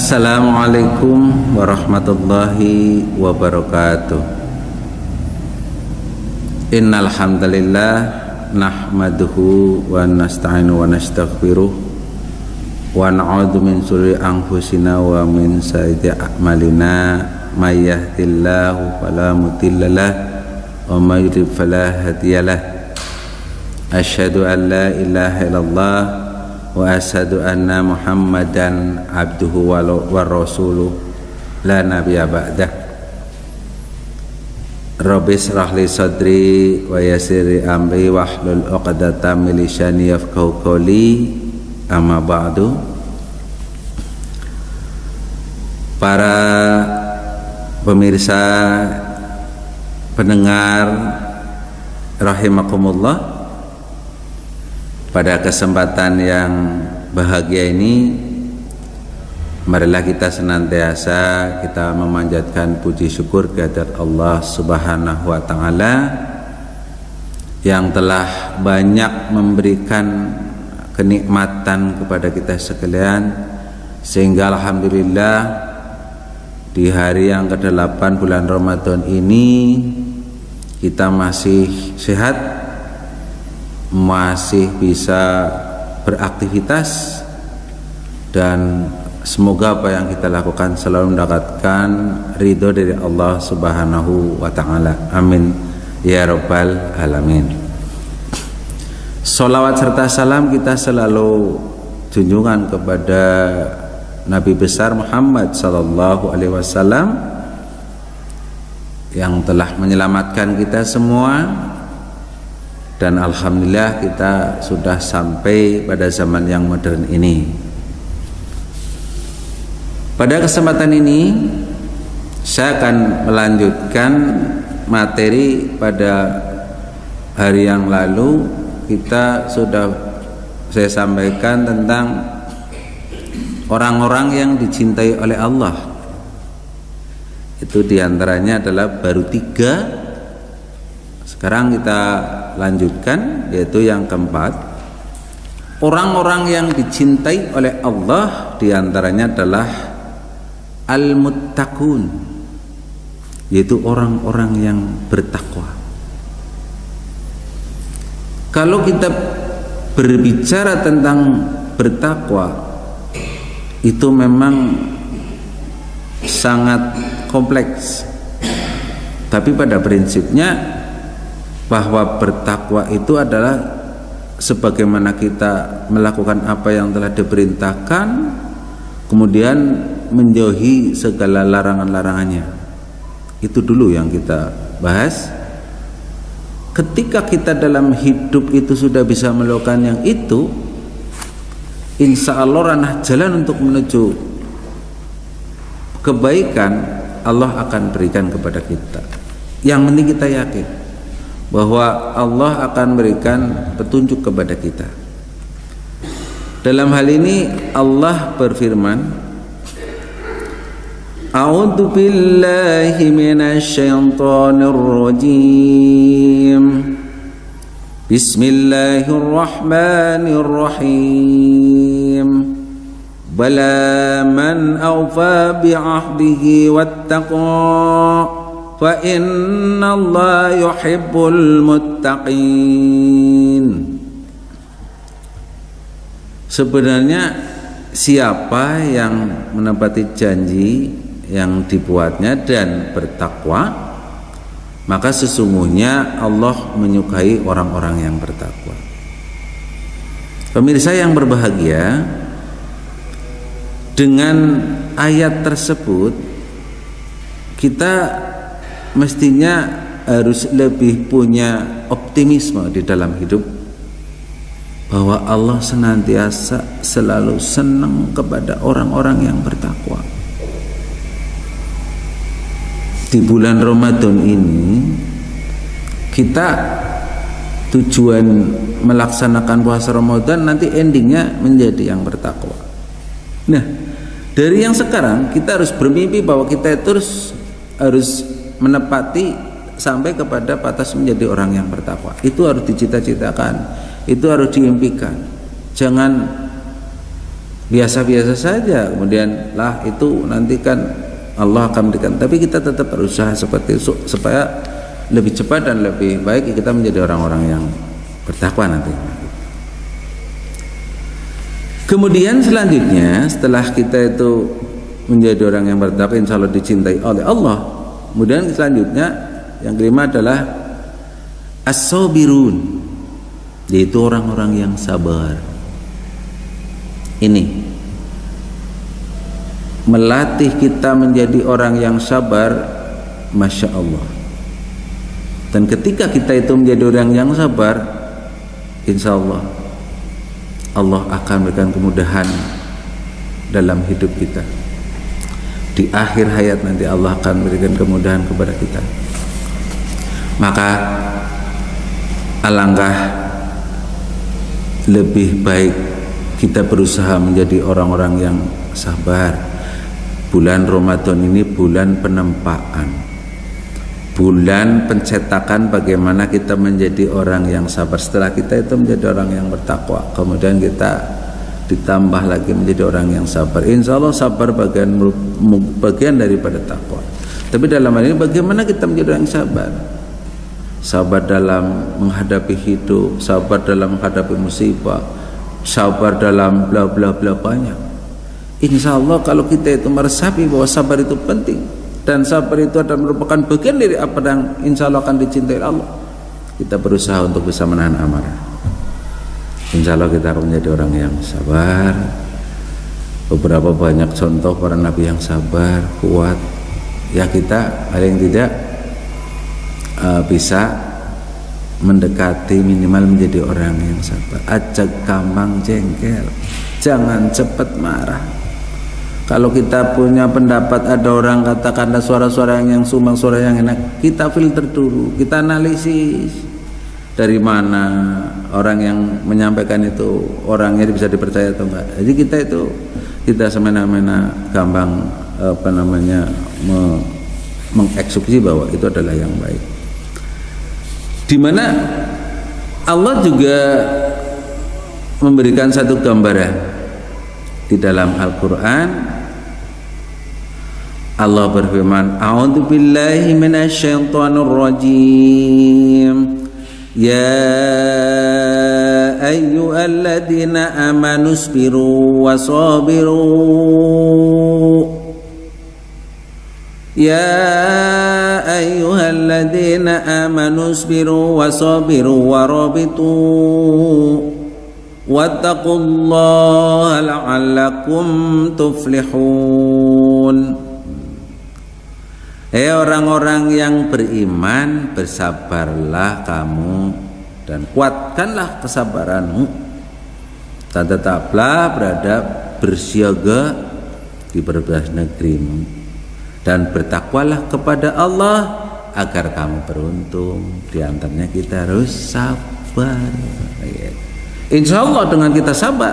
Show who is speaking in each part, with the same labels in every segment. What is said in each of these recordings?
Speaker 1: Assalamualaikum warahmatullahi wabarakatuh. Innal hamdalillah nahmaduhu wa nasta'inu wa nastaghfiruh wa na'udzu min shururi anfusina wa min sayyiati a'malina may yahdihillahu fala mudhillalah wa may yudlil fala hadiyalah. Asyhadu an la ilaha illallah wa asyhadu anna Muhammadan abduhu wa rasuluh la nabiyya ba'dah. Rabbi shrah li sadri wa yassir li amri wahlul 'uqdatam min lisani yafqahu qawli. Amma ba'du. Para pemirsa, pendengar rahimakumullah, pada kesempatan yang bahagia ini, marilah kita senantiasa kita memanjatkan puji syukur kehadirat Allah Subhanahu wa taala yang telah banyak memberikan kenikmatan kepada kita sekalian, sehingga alhamdulillah di hari yang ke-8 bulan Ramadan ini kita masih sehat, masih bisa beraktivitas, dan semoga apa yang kita lakukan selalu mendapatkan ridho dari Allah Subhanahu wa taala. Amin ya rabbal alamin. Sholawat serta salam kita selalu junjungan kepada Nabi besar Muhammad sallallahu alaihi wasallam yang telah menyelamatkan kita semua. Dan alhamdulillah kita sudah sampai pada zaman yang modern ini. Pada kesempatan ini saya akan melanjutkan materi pada hari yang lalu. Saya sampaikan tentang orang-orang yang dicintai oleh Allah. Itu diantaranya adalah baru 3. Sekarang kita lanjutkan, yaitu yang keempat. Orang-orang yang dicintai oleh Allah diantaranya adalah al-muttaqun, yaitu orang-orang yang bertakwa. Kalau kita berbicara tentang bertakwa, itu memang sangat kompleks. Tapi pada prinsipnya bahwa bertakwa itu adalah sebagaimana kita melakukan apa yang telah diperintahkan, kemudian menjauhi segala larangan-larangannya. Itu dulu yang kita bahas. Ketika kita dalam hidup itu sudah bisa melakukan yang itu, insya Allah ranah jalan untuk menuju kebaikan Allah akan berikan kepada kita. Yang penting kita yakin bahwa Allah akan berikan petunjuk kepada kita. Dalam hal ini Allah berfirman, A'udzu billahi minasyaitonir rajim. Bismillahirrahmanirrahim. Bala man awfa bi'ahdihi wattaqa fa innallaha yuhibbul muttaqin. Sebenarnya siapa yang menepati janji yang dibuatnya dan bertakwa, maka sesungguhnya Allah menyukai orang-orang yang bertakwa. Pemirsa yang berbahagia, dengan ayat tersebut kita mestinya harus lebih punya optimisme di dalam hidup, bahwa Allah senantiasa selalu senang kepada orang-orang yang bertakwa. Di bulan Ramadan ini kita tujuan melaksanakan puasa Ramadan, nanti endingnya menjadi yang bertakwa. Nah, dari yang sekarang kita harus bermimpi bahwa kita terus harus menepati sampai kepada batas menjadi orang yang bertakwa. Itu harus dicita-citakan, itu harus diimpikan. Jangan biasa-biasa saja, kemudian lah itu nanti kan Allah akan berikan, tapi kita tetap berusaha seperti itu supaya lebih cepat dan lebih baik kita menjadi orang-orang yang bertakwa nanti. Kemudian selanjutnya setelah kita itu menjadi orang yang bertakwa, insya Allah dicintai oleh Allah. Kemudian selanjutnya yang kelima adalah as-sabirun, yaitu orang-orang yang sabar. Ini melatih kita menjadi orang yang sabar, Masya Allah. Dan ketika kita itu menjadi orang yang sabar, insya Allah Allah akan memberikan kemudahan dalam hidup kita. Di akhir hayat nanti Allah akan memberikan kemudahan kepada kita. Maka alangkah lebih baik kita berusaha menjadi orang-orang yang sabar. Bulan Ramadan ini bulan penempaan, bulan pencetakan bagaimana kita menjadi orang yang sabar. Setelah kita itu menjadi orang yang bertakwa, kemudian kita ditambah lagi menjadi orang yang sabar. Insya Allah sabar bagian daripada takwa. Tapi dalam hal ini bagaimana kita menjadi orang yang sabar? Sabar dalam menghadapi hidup, sabar dalam menghadapi musibah, sabar dalam bla bla bla banyak. Insya Allah kalau kita itu meresapi bahwa sabar itu penting dan sabar itu adalah merupakan bagian dari apa yang insya Allah akan dicintai Allah, kita berusaha untuk bisa menahan amarah. Insya Allah kita akan menjadi orang yang sabar. Beberapa banyak contoh para nabi yang sabar, kuat. Ya kita paling tidak bisa mendekati, minimal menjadi orang yang sabar. Ajak gampang jengkel, jangan cepat marah. Kalau kita punya pendapat, ada orang katakan ada suara-suara yang sumbang, suara yang enak, kita filter dulu, kita analisis dari mana orang yang menyampaikan itu orangnya bisa dipercaya atau enggak. Jadi kita semena-mena gampang mengeksekusi bahwa itu adalah yang baik. Di mana Allah juga memberikan satu gambaran di dalam Al-Quran. Allah berfirman, A'udzu billahi minasyaitonir rajim. Ya ayyuhalladzina amanu isbiru wasabiru. Ya ayyuhalladzina amanu isbiru wasabiru warabitu wattaqullaha la'allakum tuflihun. Orang-orang yang beriman, bersabarlah kamu dan kuatkanlah kesabaranmu, dan tetaplah berada bersiaga di berbagai negerimu, dan bertakwalah kepada Allah agar kamu beruntung. Di antaranya kita harus sabar. Insya Allah dengan kita sabar.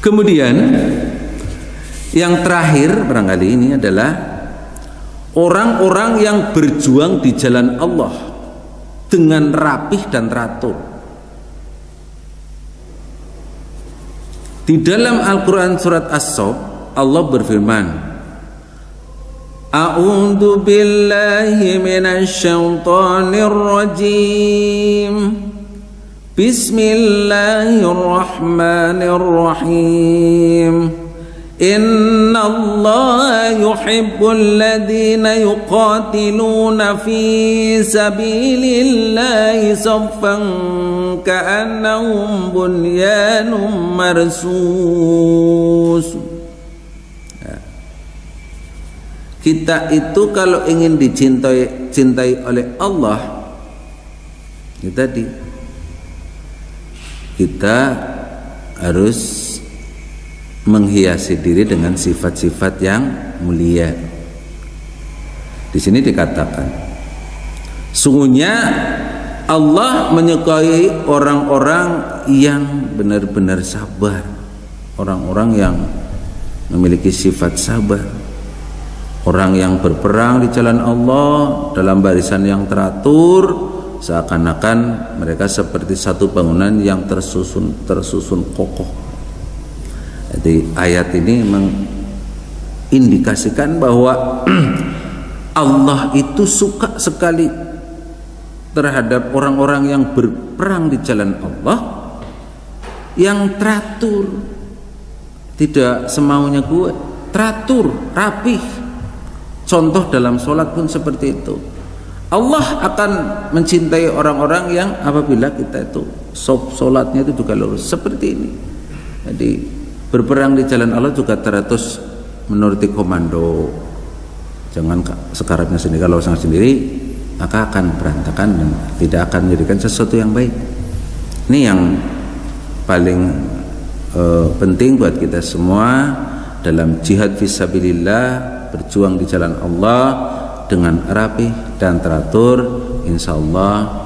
Speaker 1: Kemudian yang terakhir barangkali ini adalah orang-orang yang berjuang di jalan Allah dengan rapih dan teratur. Di dalam Al-Quran surat As-Saff Allah berfirman, A'udzu billahi minasyaitonir rajim. Bismillahirrahmanirrahim. Inna Allah yuhibbul ladzina yuqatiluna fi sabilillahi saffan ka'annahum bunyanun marsus. Kita itu kalau ingin dicintai oleh Allah, itu tadi kita harus menghiasi diri dengan sifat-sifat yang mulia. Di sini dikatakan, sungguhnya Allah menyukai orang-orang yang benar-benar sabar, orang-orang yang memiliki sifat sabar, orang yang berperang di jalan Allah dalam barisan yang teratur, seakan-akan mereka seperti satu bangunan yang tersusun kokoh. Jadi ayat ini mengindikasikan bahwa Allah itu suka sekali terhadap orang-orang yang berperang di jalan Allah, yang teratur, tidak semaunya gue, teratur, rapih. Contoh dalam sholat pun seperti itu. Allah akan mencintai orang-orang yang apabila kita itu sholatnya itu juga lurus seperti ini. Jadi berperang di jalan Allah juga teratus menuruti komando. Jangan sekarangnya sendiri, kalau sang sendiri maka akan berantakan dan tidak akan menjadikan sesuatu yang baik. Ini yang paling penting buat kita semua dalam jihad fisabilillah, berjuang di jalan Allah dengan rapih dan teratur. Insya Allah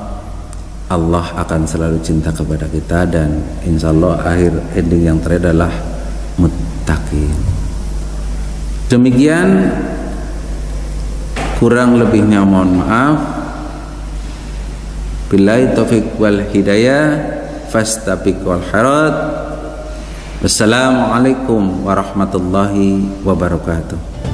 Speaker 1: Allah akan selalu cinta kepada kita, dan insya Allah akhir ending yang terakhir adalah muttaqin. Demikian, kurang lebihnya mohon maaf. Billahi taufiq wal hidayah, fastabiqul khairat. Wassalamualaikum warahmatullahi wabarakatuh.